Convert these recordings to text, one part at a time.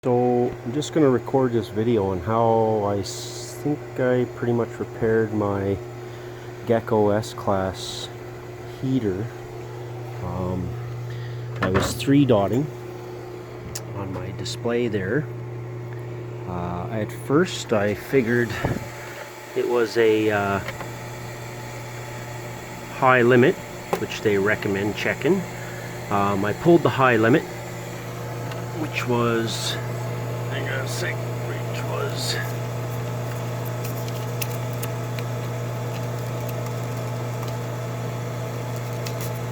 So I'm just going to record this video on how I think I pretty much repaired my Gecko S-Class heater. I was 3-dotting on my display there. At first I figured it was a high limit, which they recommend checking. I pulled the high limit, which was, hang on a sec, which was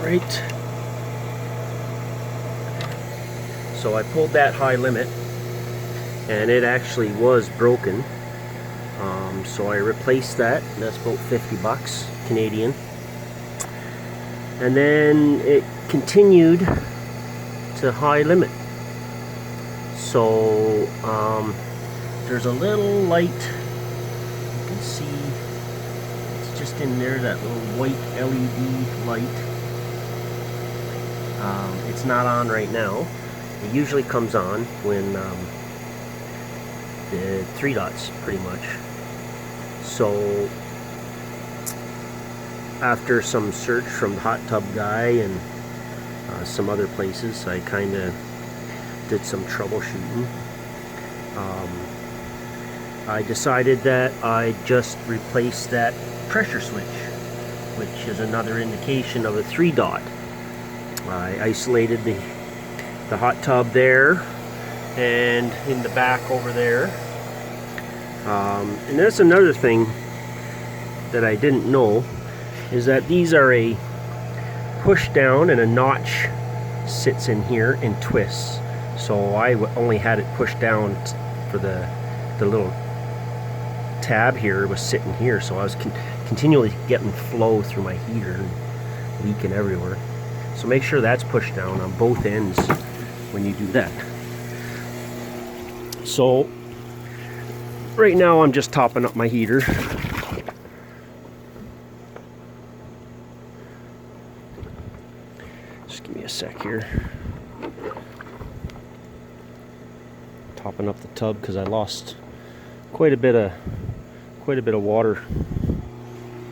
right. So I pulled that high limit and it actually was broken. So I replaced that, and that's about 50 bucks Canadian. And then it continued to high limit. So there's a little light, you can see it's just in there, that little white LED light. It's not on right now. It usually comes on when the 3 dots pretty much. So after some search from the hot tub guy and some other places, I kind of did some troubleshooting. I decided that I just replaced that pressure switch, which is another indication of a 3 dot. I isolated the hot tub there and in the back over there. And that's another thing that I didn't know, is that these are a push down and a notch sits in here and twists. So I only had it pushed down for the little tab here was sitting here, so I was continually getting flow through my heater and leaking everywhere. So make sure that's pushed down on both ends when you do that. So right now I'm just topping up my heater. Just give me a sec here. Topping up the tub because I lost quite a bit of water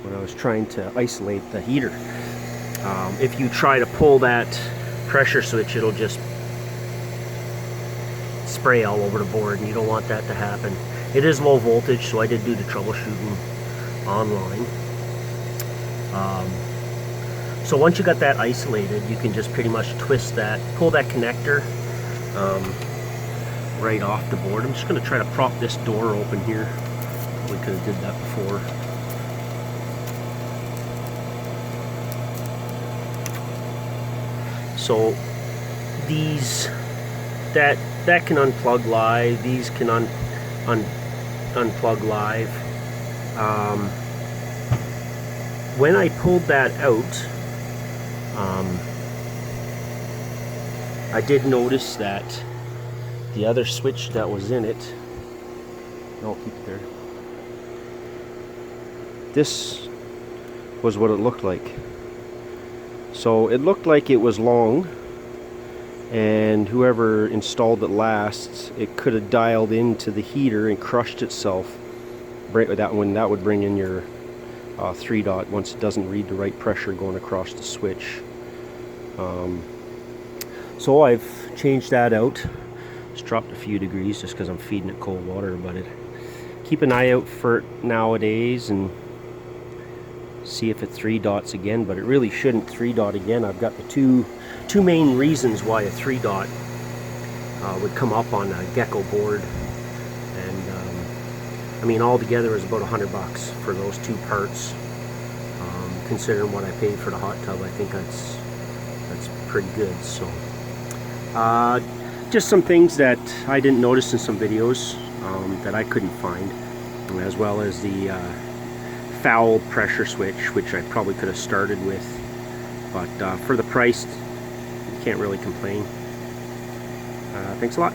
when I was trying to isolate the heater. If you try to pull that pressure switch, it'll just spray all over the board, and you don't want that to happen. It is low voltage, so I did do the troubleshooting online. So once you got that isolated, you can just pretty much twist that, pull that connector right off the board. I'm just going to try to prop this door open here. We could have did that before. So these, that can unplug live. These can unplug live. When I pulled that out, I did notice that the other switch that was in it, no, keep it there. This was what it looked like. So it looked like it was long, and whoever installed it last, it could have dialed into the heater and crushed itself. That would bring in your 3 dot once it doesn't read the right pressure going across the switch. So I've changed that out. It's dropped a few degrees just because I'm feeding it cold water, but keep an eye out for it nowadays and see if it 3 dots again, but it really shouldn't 3 dot again. I've got the two main reasons why a 3 dot would come up on a Gecko board, and I mean altogether is about 100 bucks for those 2 parts. Considering what I paid for the hot tub, I think that's pretty good. So just some things that I didn't notice in some videos that I couldn't find, as well as the foul pressure switch, which I probably could have started with, but for the price, you can't really complain. Thanks a lot.